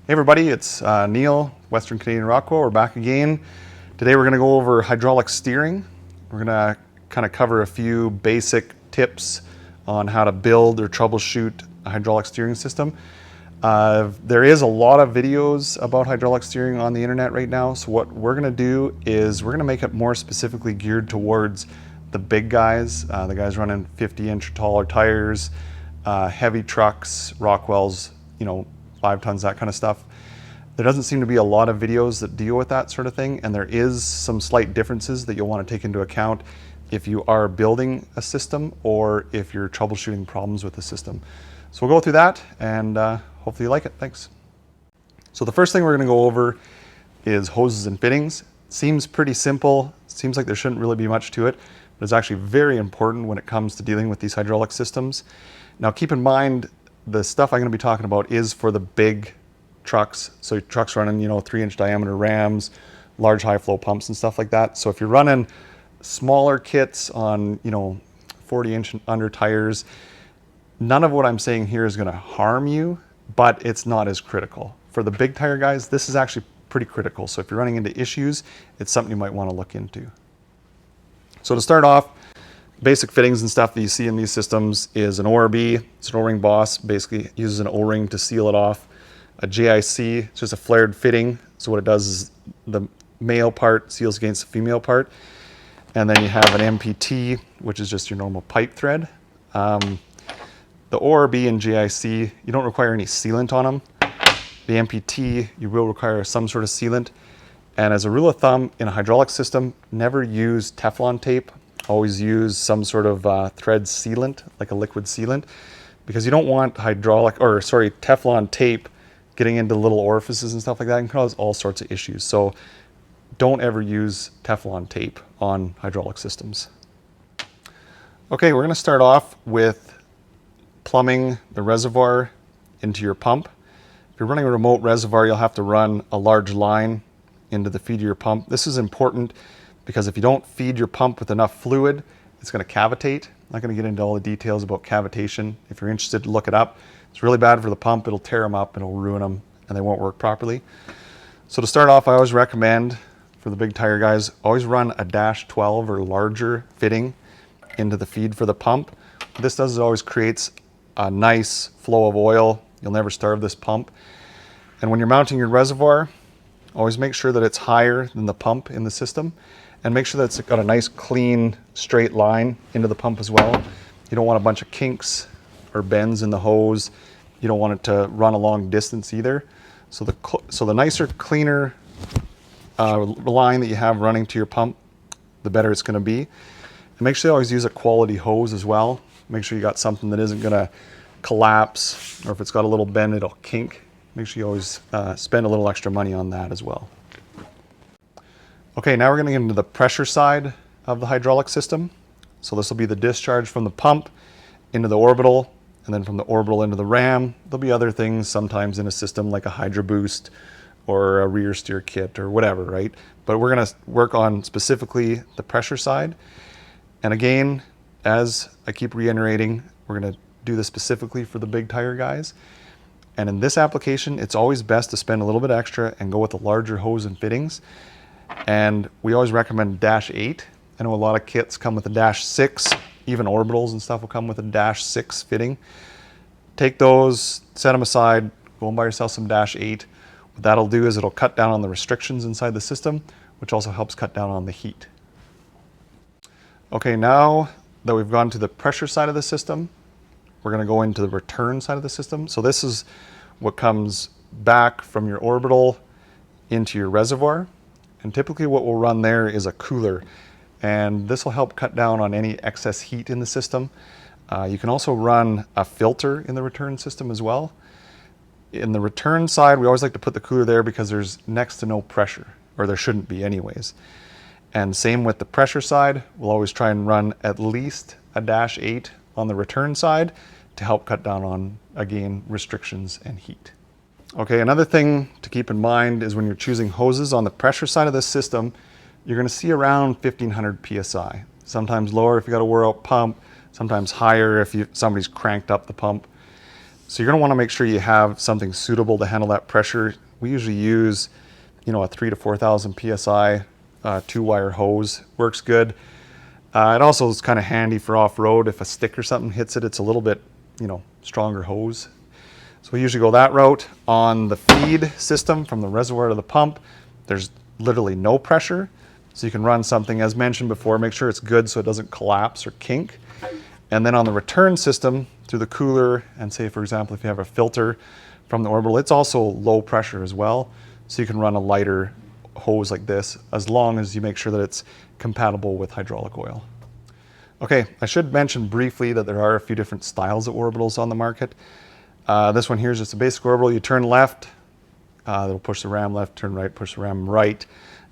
Hey everybody, it's Neil, Western Canadian Rockwell. We're back again. Today we're going to go over hydraulic steering. We're going to kind of cover a few basic tips on how to build or troubleshoot a hydraulic steering system. There is a lot of videos about hydraulic steering on the internet right now, so what we're going to do is we're going to make it more specifically geared towards the big guys, the guys running 50-inch or taller tires, heavy trucks, Rockwells, 5 tons, that kind of stuff. There doesn't seem to be a lot of videos that deal with that sort of thing, and there is some slight differences that you'll want to take into account if you are building a system or if you're troubleshooting problems with the system. So we'll go through that, and hopefully you like it. Thanks. So the first thing we're going to go over is hoses and fittings. Seems pretty simple. Seems like there shouldn't really be much to it, but it's actually very important when it comes to dealing with these hydraulic systems. Now keep in mind, the stuff I'm going to be talking about is for the big trucks. So trucks running, 3-inch diameter rams, large high flow pumps and stuff like that. So if you're running smaller kits on, 40-inch and under tires, none of what I'm saying here is going to harm you, but it's not as critical. For the big tire guys, this is actually pretty critical. So if you're running into issues, it's something you might want to look into. So to start off, basic fittings and stuff that you see in these systems is an ORB. It's an O-ring boss, basically uses an O-ring to seal it off. A JIC, it's just a flared fitting. So what it does is the male part seals against the female part. And then you have an MPT, which is just your normal pipe thread. The ORB and JIC, you don't require any sealant on them. The MPT, you will require some sort of sealant. And as a rule of thumb, in a hydraulic system, never use Teflon tape. Always use some sort of thread sealant, like a liquid sealant, because you don't want Teflon tape getting into little orifices and stuff like that. It can cause all sorts of issues. So don't ever use Teflon tape on hydraulic systems. Okay, we're going to start off with plumbing the reservoir into your pump. If you're running a remote reservoir, you'll have to run a large line into the feed of your pump. This is important because if you don't feed your pump with enough fluid, it's going to cavitate. I'm not going to get into all the details about cavitation. If you're interested, look it up. It's really bad for the pump. It'll tear them up, it'll ruin them, and they won't work properly. So to start off, I always recommend, for the big tire guys, always run a -12 or larger fitting into the feed for the pump. What this does is it always creates a nice flow of oil. You'll never starve this pump. And when you're mounting your reservoir, always make sure that it's higher than the pump in the system, and make sure that it's got a nice clean straight line into the pump as well. You don't want a bunch of kinks or bends in the hose. You don't want it to run a long distance either. So the nicer, cleaner line that you have running to your pump, the better it's going to be. And make sure you always use a quality hose as well. Make sure you got something that isn't going to collapse, or if it's got a little bend, it'll kink. Make sure you always spend a little extra money on that as well. Okay, now we're going to get into the pressure side of the hydraulic system. So this will be the discharge from the pump into the orbital, and then from the orbital into the ram. There'll be other things sometimes in a system like a Hydro Boost or a rear steer kit or whatever, right? But we're going to work on specifically the pressure side. And again, as I keep reiterating, we're going to do this specifically for the big tire guys. And in this application, it's always best to spend a little bit extra and go with the larger hose and fittings. And we always recommend -8. I know a lot of kits come with a -6, even Orbitals and stuff will come with a -6 fitting. Take those, set them aside, go and buy yourself some -8. What that'll do is it'll cut down on the restrictions inside the system, which also helps cut down on the heat. Okay, now that we've gone to the pressure side of the system, we're going to go into the return side of the system. So this is what comes back from your orbital into your reservoir. And typically what we'll run there is a cooler. And this will help cut down on any excess heat in the system. You can also run a filter in the return system as well. In the return side, we always like to put the cooler there because there's next to no pressure, or there shouldn't be anyways. And same with the pressure side, we'll always try and run at least a -8 on the return side to help cut down on, again, restrictions and heat. Okay, another thing to keep in mind is when you're choosing hoses on the pressure side of the system, you're going to see around 1500 psi. Sometimes lower if you got a wore out pump, sometimes higher if somebody's cranked up the pump. So you're going to want to make sure you have something suitable to handle that pressure. We usually use, a 3,000 to 4,000 psi 2-wire hose. Works good. It also is kind of handy for off-road. If a stick or something hits it, it's a little bit, stronger hose. So we usually go that route. On the feed system from the reservoir to the pump, there's literally no pressure. So you can run something, as mentioned before, make sure it's good so it doesn't collapse or kink. And then on the return system, through the cooler, and say, for example, if you have a filter from the Orbital, it's also low pressure as well. So you can run a lighter hose like this, as long as you make sure that it's compatible with hydraulic oil. Okay, I should mention briefly that there are a few different styles of Orbitals on the market. This one here is just a basic Orbital. You turn left, it'll push the ram left, turn right, push the ram right.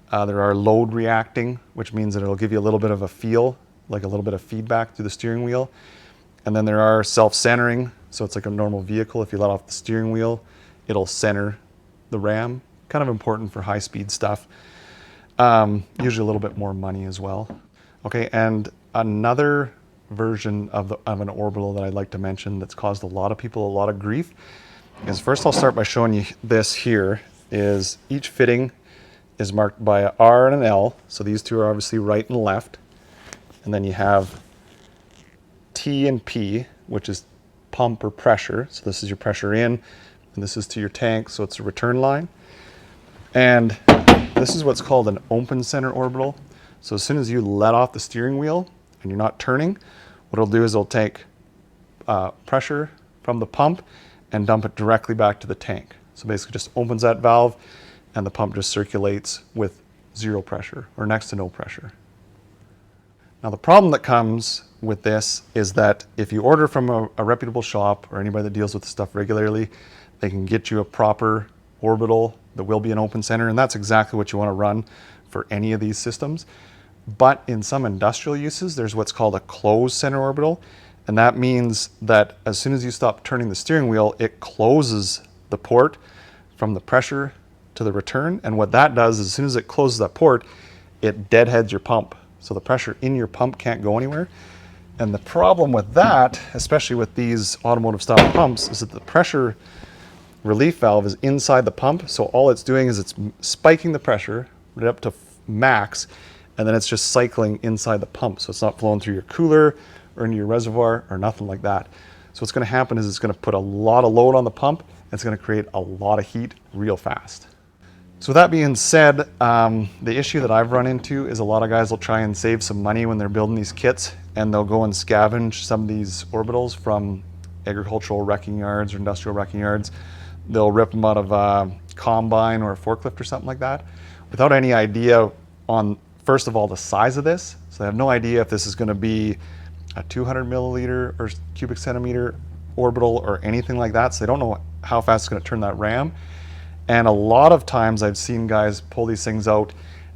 There are load reacting, which means that it'll give you a little bit of a feel, like a little bit of feedback through the steering wheel. And then there are self-centering, so it's like a normal vehicle. If you let off the steering wheel, it'll center the ram. Kind of important for high-speed stuff. Usually a little bit more money as well. Okay, and another version of an Orbital that I'd like to mention that's caused a lot of people a lot of grief is, first I'll start by showing you this here, is each fitting is marked by an R and an L. So these two are obviously right and left. And then you have T and P, which is pump or pressure. So this is your pressure in, and this is to your tank, so it's a return line. And this is what's called an open center orbital. So as soon as you let off the steering wheel and you're not turning, what it'll do is it'll take pressure from the pump and dump it directly back to the tank. So basically just opens that valve and the pump just circulates with zero pressure or next to no pressure. Now the problem that comes with this is that if you order from a reputable shop or anybody that deals with this stuff regularly, they can get you a proper Orbital that will be an open center, and that's exactly what you want to run for any of these systems. But in some industrial uses, there's what's called a closed center orbital, and that means that as soon as you stop turning the steering wheel, it closes the port from the pressure to the return, and what that does is as soon as it closes that port, it deadheads your pump. So the pressure in your pump can't go anywhere. And the problem with that, especially with these automotive style pumps, is that the pressure relief valve is inside the pump. So all it's doing is it's spiking the pressure right up to max, and then it's just cycling inside the pump. So it's not flowing through your cooler or into your reservoir or nothing like that. So what's going to happen is it's going to put a lot of load on the pump, and it's going to create a lot of heat real fast. So with that being said, the issue that I've run into is a lot of guys will try and save some money when they're building these kits, and they'll go and scavenge some of these Orbitals from agricultural wrecking yards or industrial wrecking yards. They'll rip them out of a combine or a forklift or something like that without any idea on, first of all, the size of this. So they have no idea if this is going to be a 200 milliliter or cubic centimeter Orbital or anything like that. So they don't know how fast it's going to turn that ram. And a lot of times I've seen guys pull these things out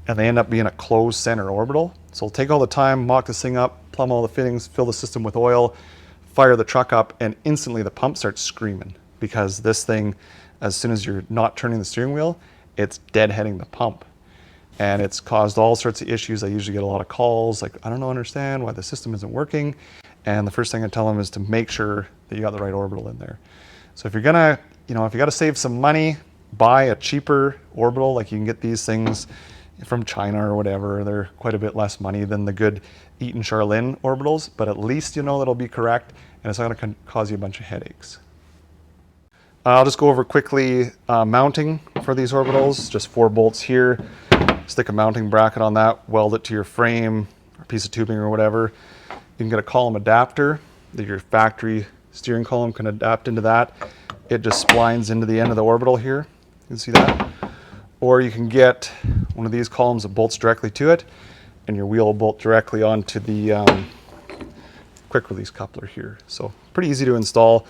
and they end up being a closed center Orbital. So it'll take all the time, mock this thing up, plumb all the fittings, fill the system with oil, fire the truck up, and instantly the pump starts screaming, because this thing, as soon as you're not turning the steering wheel, it's deadheading the pump. And it's caused all sorts of issues. I usually get a lot of calls like, I don't understand why the system isn't working. And the first thing I tell them is to make sure that you got the right Orbital in there. So if you're gonna, if you gotta save some money, buy a cheaper Orbital. Like you can get these things from China or whatever. They're quite a bit less money than the good Eaton Charlin Orbitals, but at least you know that it'll be correct and it's not gonna cause you a bunch of headaches. I'll just go over quickly mounting for these Orbitals. Just 4 bolts here. Stick a mounting bracket on that, weld it to your frame or piece of tubing or whatever. You can get a column adapter that your factory steering column can adapt into that. It just splines into the end of the Orbital here. You can see that. Or you can get one of these columns that bolts directly to it, and your wheel will bolt directly onto the quick release coupler here. So pretty easy to install.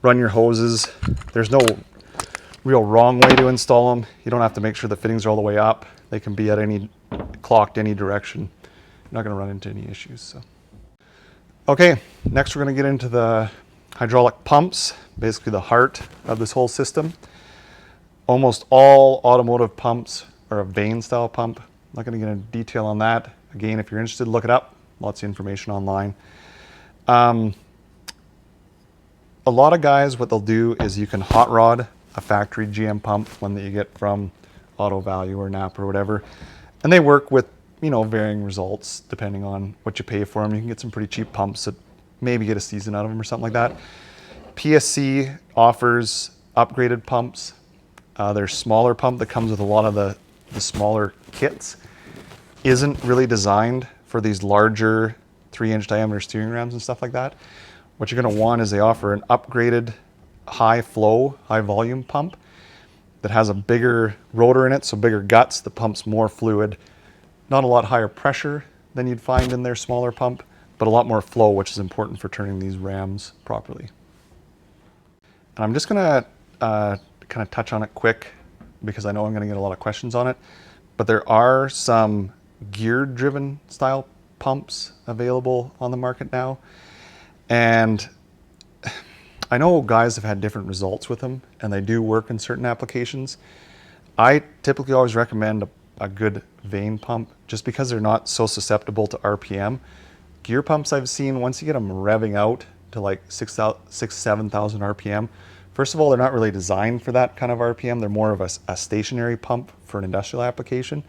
Run your hoses. There's no real wrong way to install them. You don't have to make sure the fittings are all the way up. They can be at clocked any direction. You're not going to run into any issues. So, okay, next we're going to get into the hydraulic pumps, basically the heart of this whole system. Almost all automotive pumps are a vane style pump. I'm not going to get into detail on that. Again, if you're interested, look it up. Lots of information online. a lot of guys, what they'll do is you can hot rod a factory GM pump, one that you get from Auto Value or Napa or whatever, and they work with, you know, varying results depending on what you pay for them. You can get some pretty cheap pumps that maybe get a season out of them or something like that. PSC offers upgraded pumps. Their smaller pump that comes with a lot of the smaller kits isn't really designed for these larger 3-inch diameter steering rams and stuff like that. What you're going to want is they offer an upgraded high flow, high volume pump that has a bigger rotor in it, so bigger guts, that pumps more fluid. Not a lot higher pressure than you'd find in their smaller pump, but a lot more flow, which is important for turning these rams properly. And I'm just going to kind of touch on it quick because I know I'm going to get a lot of questions on it, but there are some gear-driven style pumps available on the market now. And I know guys have had different results with them, and they do work in certain applications. I typically always recommend a good vane pump just because they're not so susceptible to RPM. Gear pumps I've seen, once you get them revving out to like 7,000 RPM, first of all, they're not really designed for that kind of RPM. They're more of a stationary pump for an industrial application.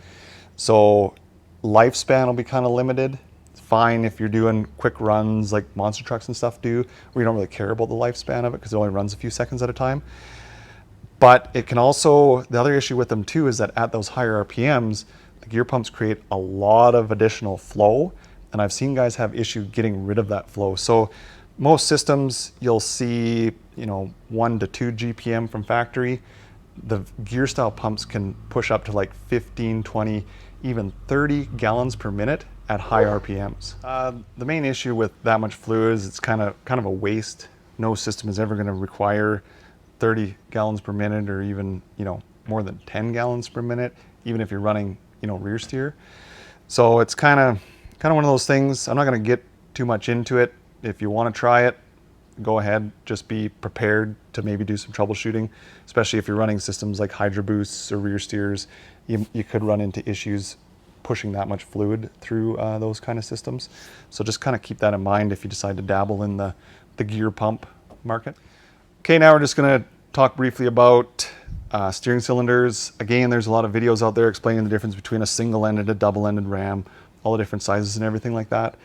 So lifespan will be kind of limited. It's fine if you're doing quick runs like monster trucks and stuff do, where you don't really care about the lifespan of it because it only runs a few seconds at a time. But it can also, the other issue with them too is that at those higher RPMs, the gear pumps create a lot of additional flow, and I've seen guys have issue getting rid of that flow. So most systems you'll see, you know, 1 to 2 GPM from factory. The gear style pumps can push up to like 15, 20, even 30 gallons per minute at high RPMs. The main issue with that much fluid is it's kind of a waste. No system is ever going to require 30 gallons per minute or even, you know, more than 10 gallons per minute, even if you're running, you know, rear steer. So it's kind of one of those things. I'm not going to get too much into it. If you want to try it, go ahead. Just be prepared to maybe do some troubleshooting, especially if you're running systems like Hydro Boosts or rear steers. You could run into issues pushing that much fluid through those kind of systems. So just kind of keep that in mind if you decide to dabble in the gear pump market. Okay, now we're just going to talk briefly about steering cylinders. Again, there's a lot of videos out there explaining the difference between a single-ended, a double-ended ram, all the different sizes and everything like that.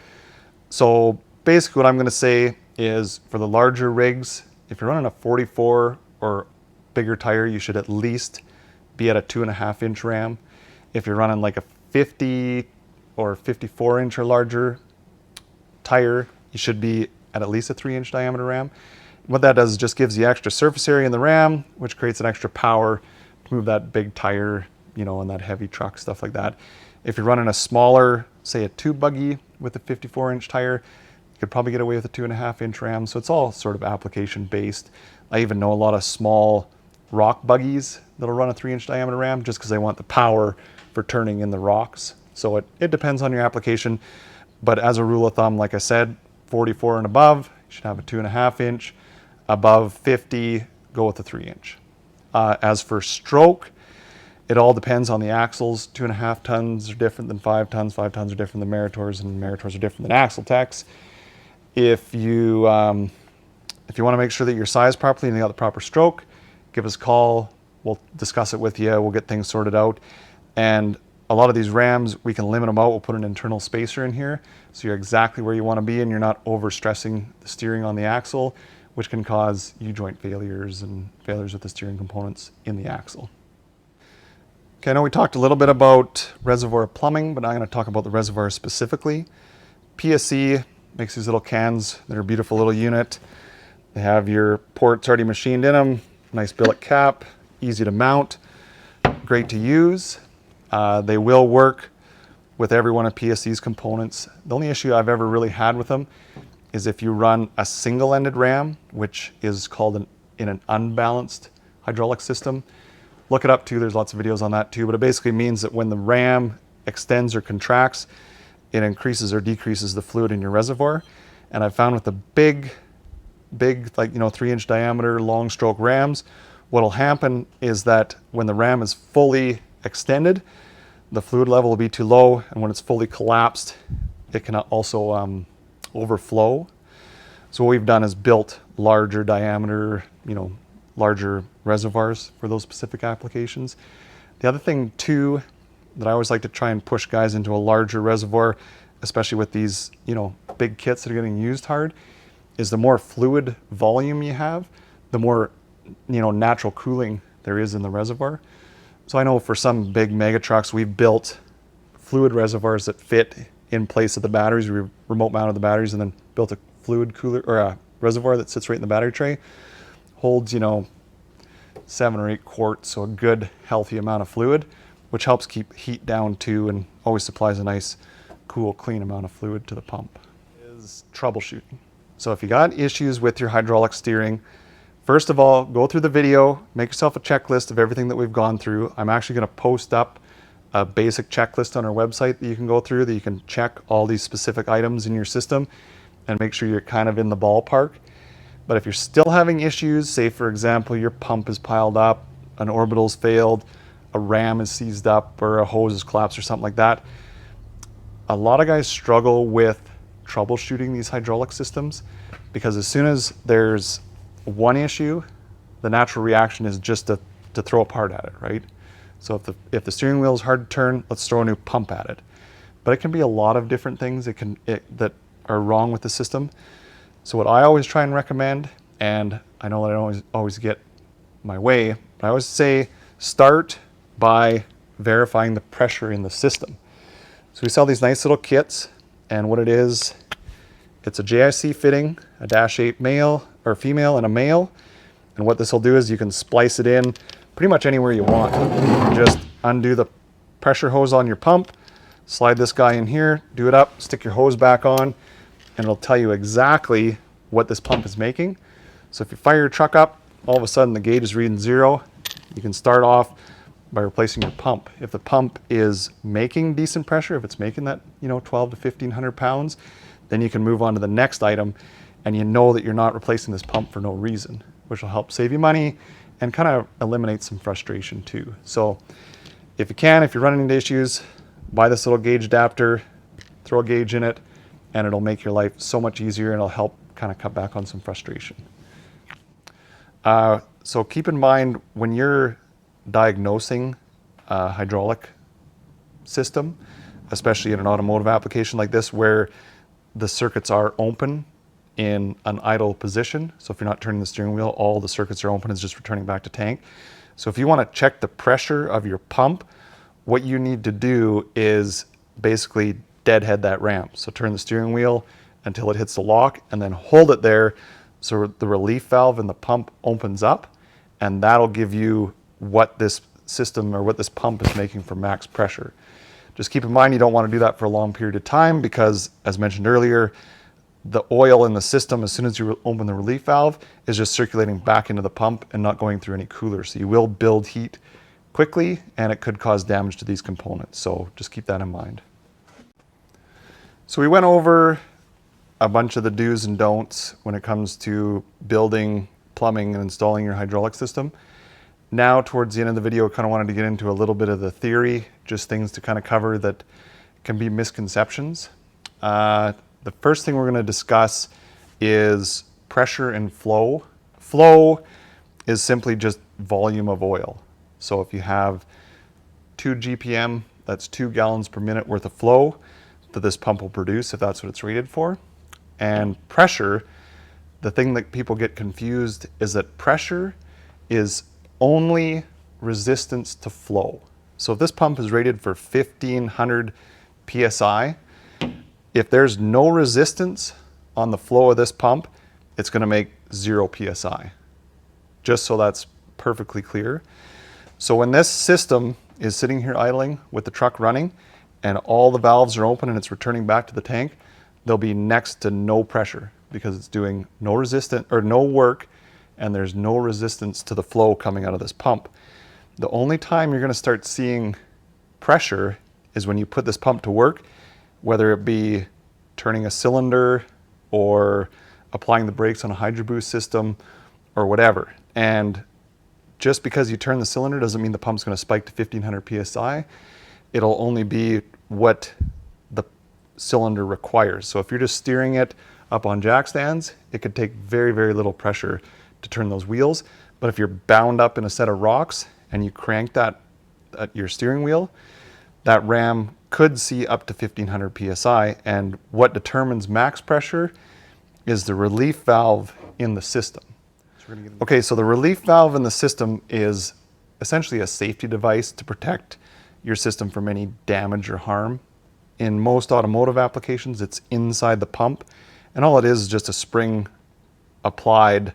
So basically what I'm going to say is for the larger rigs, if you're running a 44 or bigger tire, you should at least be at a 2.5-inch ram. If you're running like a 50 or 54-inch or larger tire, you should be at least a 3-inch diameter ram. What that does is just gives you extra surface area in the ram, which creates an extra power to move that big tire, you know, and that heavy truck, stuff like that. If you're running a smaller, say a tube buggy with a 54-inch tire, you could probably get away with a 2.5-inch ram. So it's all sort of application based. I even know a lot of small rock buggies that'll run a 3-inch diameter ram just because they want the power for turning in the rocks. So it depends on your application. But as a rule of thumb, like I said, 44 and above, you should have a 2.5-inch. Above 50, go with a 3-inch. As for stroke, it all depends on the axles. 2.5 tons are different than 5 tons. 5 tons are different than Meritors, and Meritors are different than Axle Techs. If you want to make sure that you're sized properly and you got the proper stroke, give us a call. We'll discuss it with you. We'll get things sorted out. And a lot of these rams, we can limit them out. We'll put an internal spacer in here, so you're exactly where you want to be, and you're not overstressing the steering on the axle, which can cause U-joint failures and failures with the steering components in the axle. Okay, I know we talked a little bit about reservoir plumbing, but I'm going to talk about the reservoir specifically. PSC makes these little cans. They're a beautiful little unit. They have your ports already machined in them. Nice billet cap, easy to mount, great to use. They will work with every one of PSC's components. The only issue I've ever really had with them is if you run a single-ended ram, which is called in an unbalanced hydraulic system. Look it up too, there's lots of videos on that too, but it basically means that when the ram extends or contracts, it increases or decreases the fluid in your reservoir. And I've found with the big, like, you know, 3-inch diameter, long stroke rams, what'll happen is that when the ram is fully extended, the fluid level will be too low, and when it's fully collapsed, it can also overflow. So what we've done is built larger diameter, larger reservoirs for those specific applications. The other thing too, that I always like to try and push guys into a larger reservoir, especially with these, big kits that are getting used hard, is the more fluid volume you have, the more, natural cooling there is in the reservoir. So I know for some big mega trucks, we've built fluid reservoirs that fit in place of the batteries. We remote mounted the batteries and then built a fluid cooler or a reservoir that sits right in the battery tray. Holds, 7 or 8 quarts, so a good healthy amount of fluid, which helps keep heat down too and always supplies a nice, cool, clean amount of fluid to the pump. Is troubleshooting. So if you got issues with your hydraulic steering, first of all, go through the video, make yourself a checklist of everything that we've gone through. I'm actually going to post up a basic checklist on our website that you can go through, that you can check all these specific items in your system and make sure you're kind of in the ballpark. But if you're still having issues, say for example, your pump is piled up, an orbital's failed, a ram is seized up, or a hose is collapsed or something like that, a lot of guys struggle with troubleshooting these hydraulic systems because as soon as there's one issue, the natural reaction is just to throw a part at it, right? So if the steering wheel is hard to turn, let's throw a new pump at it. But it can be a lot of different things that are wrong with the system. So what I always try and recommend, and I know that I don't always get my way, but I always say start by verifying the pressure in the system. So we sell these nice little kits, and what it is, it's a JIC fitting, a -8 male or female and a male. And what this will do is you can splice it in pretty much anywhere you want. Just undo the pressure hose on your pump, slide this guy in here, do it up, stick your hose back on, and it'll tell you exactly what this pump is making. So if you fire your truck up, all of a sudden the gauge is reading 0, you can start off by replacing your pump. If the pump is making decent pressure, if it's making that 12 to 1500 pounds, then you can move on to the next item, and you know that you're not replacing this pump for no reason, which will help save you money and kind of eliminate some frustration too. So if you're running into issues, buy this little gauge adapter, throw a gauge in it, and it'll make your life so much easier, and it'll help kind of cut back on some frustration. So keep in mind when you're diagnosing a hydraulic system, especially in an automotive application like this where the circuits are open in an idle position. So if you're not turning the steering wheel, all the circuits are open, it's just returning back to tank. So if you want to check the pressure of your pump, what you need to do is basically deadhead that ramp. So turn the steering wheel until it hits the lock and then hold it there so the relief valve in the pump opens up, and that'll give you what this system or what this pump is making for max pressure. Just keep in mind you don't want to do that for a long period of time because, as mentioned earlier, the oil in the system, as soon as you open the relief valve, is just circulating back into the pump and not going through any cooler. So you will build heat quickly and it could cause damage to these components. So just keep that in mind. So we went over a bunch of the do's and don'ts when it comes to building, plumbing, and installing your hydraulic system. Now towards the end of the video, I kind of wanted to get into a little bit of the theory, just things to kind of cover that can be misconceptions. The first thing we're going to discuss is pressure and flow. Flow is simply just volume of oil. So if you have 2 GPM, that's 2 gallons per minute worth of flow that this pump will produce if that's what it's rated for. And pressure, the thing that people get confused is that pressure is only resistance to flow. So if this pump is rated for 1500 PSI, if there's no resistance on the flow of this pump, it's going to make 0 PSI. Just so that's perfectly clear. So when this system is sitting here idling with the truck running and all the valves are open and it's returning back to the tank, there'll be next to no pressure because it's doing no resistance or no work, and there's no resistance to the flow coming out of this pump. The only time you're going to start seeing pressure is when you put this pump to work, whether it be turning a cylinder or applying the brakes on a hydro boost system or whatever. And just because you turn the cylinder doesn't mean the pump's going to spike to 1500 PSI. It'll only be what the cylinder requires. So if you're just steering it up on jack stands, it could take very, very little pressure to turn those wheels. But if you're bound up in a set of rocks and you crank that at your steering wheel, that ram could see up to 1500 psi. And what determines max pressure is the relief valve in the system. Okay, so the relief valve in the system is essentially a safety device to protect your system from any damage or harm. In most automotive applications, it's inside the pump, and all it is just a spring applied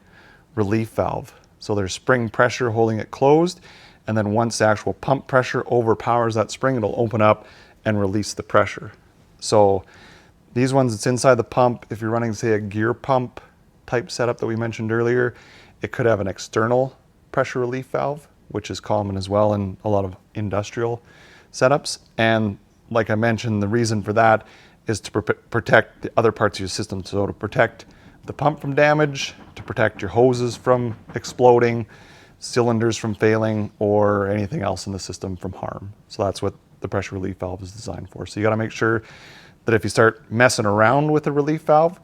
relief valve. So there's spring pressure holding it closed, and then once the actual pump pressure overpowers that spring, it'll open up and release the pressure. So these ones, it's inside the pump. If you're running, say, a gear pump type setup that we mentioned earlier, it could have an external pressure relief valve, which is common as well in a lot of industrial setups. And like I mentioned, the reason for that is to protect the other parts of your system. So to protect the pump from damage, to protect your hoses from exploding, cylinders from failing, or anything else in the system from harm. So that's what the pressure relief valve is designed for. So you gotta make sure that if you start messing around with the relief valve,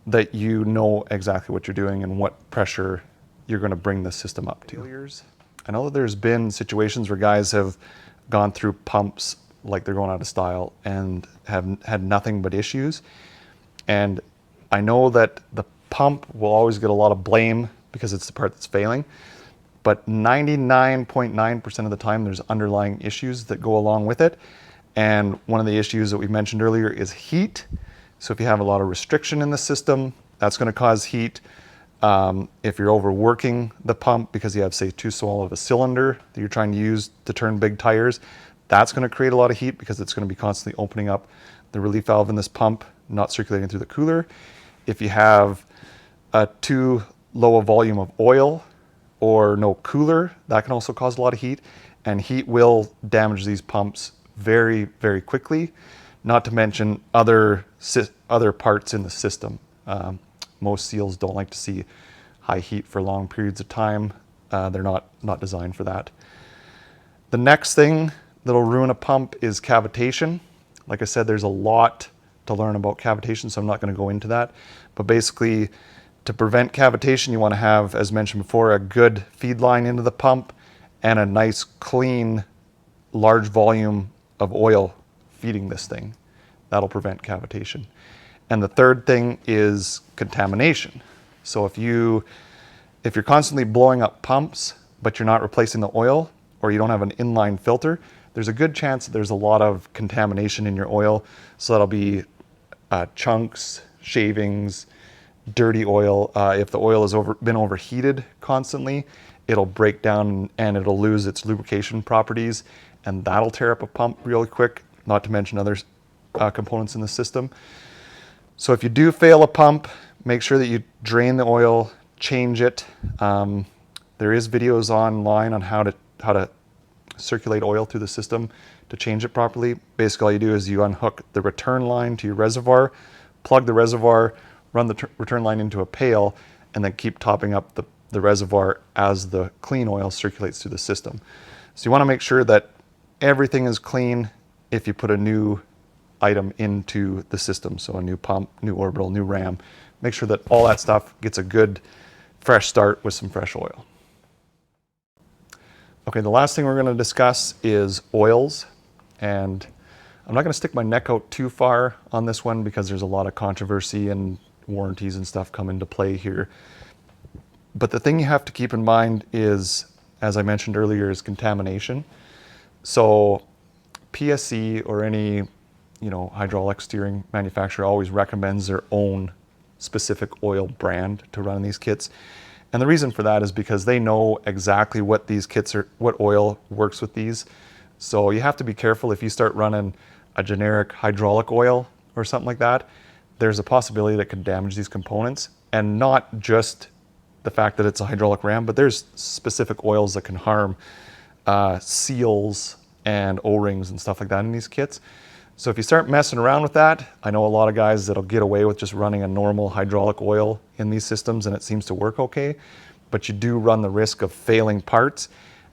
that you know exactly what you're doing and what pressure you're gonna bring the system up to. I know that there's been situations where guys have gone through pumps like they're going out of style and have had nothing but issues. And I know that the pump will always get a lot of blame because it's the part that's failing, but 99.9% of the time there's underlying issues that go along with it. And one of the issues that we mentioned earlier is heat. So if you have a lot of restriction in the system, that's going to cause heat. If you're overworking the pump because you have, say, too small of a cylinder that you're trying to use to turn big tires, that's going to create a lot of heat because it's going to be constantly opening up the relief valve in this pump, not circulating through the cooler. If you have too low a volume of oil or no cooler, that can also cause a lot of heat. And heat will damage these pumps very, very quickly, not to mention other parts in the system. Most seals don't like to see high heat for long periods of time. They're not designed for that. The next thing that'll ruin a pump is cavitation. Like I said, there's a lot to learn about cavitation, so I'm not going to go into that. But basically, to prevent cavitation, you want to have, as mentioned before, a good feed line into the pump and a nice, clean, large volume of oil feeding this thing. That'll prevent cavitation. And the third thing is contamination. So if you're constantly blowing up pumps, but you're not replacing the oil, or you don't have an inline filter, there's a good chance that there's a lot of contamination in your oil. So that'll be chunks, shavings, dirty oil. If the oil has been overheated constantly, it'll break down and it'll lose its lubrication properties, and that'll tear up a pump really quick, not to mention other components in the system. So if you do fail a pump, make sure that you drain the oil, change it. There is videos online on how to circulate oil through the system to change it properly. Basically, all you do is you unhook the return line to your reservoir, plug the reservoir, run the return line into a pail, and then keep topping up the reservoir as the clean oil circulates through the system. So you want to make sure that everything is clean if you put a new item into the system. So a new pump, new orbital, new ram. Make sure that all that stuff gets a good fresh start with some fresh oil. Okay, the last thing we're going to discuss is oils. And I'm not going to stick my neck out too far on this one because there's a lot of controversy and warranties and stuff come into play here. But the thing you have to keep in mind is, as I mentioned earlier, is contamination. So PSC or any hydraulic steering manufacturer always recommends their own specific oil brand to run in these kits. And the reason for that is because they know exactly what these kits are, what oil works with these. So you have to be careful if you start running a generic hydraulic oil or something like that. There's a possibility that could damage these components, and not just the fact that it's a hydraulic ram, but there's specific oils that can harm seals and O-rings and stuff like that in these kits. So if you start messing around with that, I know a lot of guys that'll get away with just running a normal hydraulic oil in these systems and it seems to work okay, but you do run the risk of failing parts.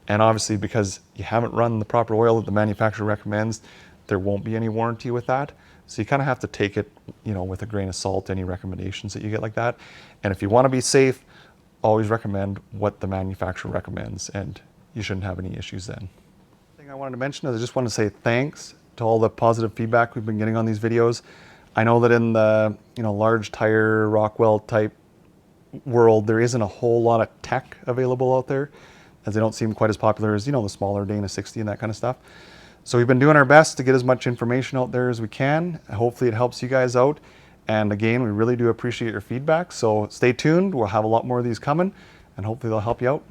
And obviously, because you haven't run the proper oil that the manufacturer recommends, there won't be any warranty with that. So you kind of have to take it, you know, with a grain of salt, any recommendations that you get like that. And if you want to be safe, always recommend what the manufacturer recommends, and you shouldn't have any issues then. The thing I wanted to mention is I just want to say thanks to all the positive feedback we've been getting on these videos. I know that in the, you know, large tire Rockwell type world, there isn't a whole lot of tech available out there, as they don't seem quite as popular as, you know, the smaller Dana 60 and that kind of stuff. So we've been doing our best to get as much information out there as we can. Hopefully it helps you guys out. And again, we really do appreciate your feedback. So stay tuned. We'll have a lot more of these coming, and hopefully they'll help you out.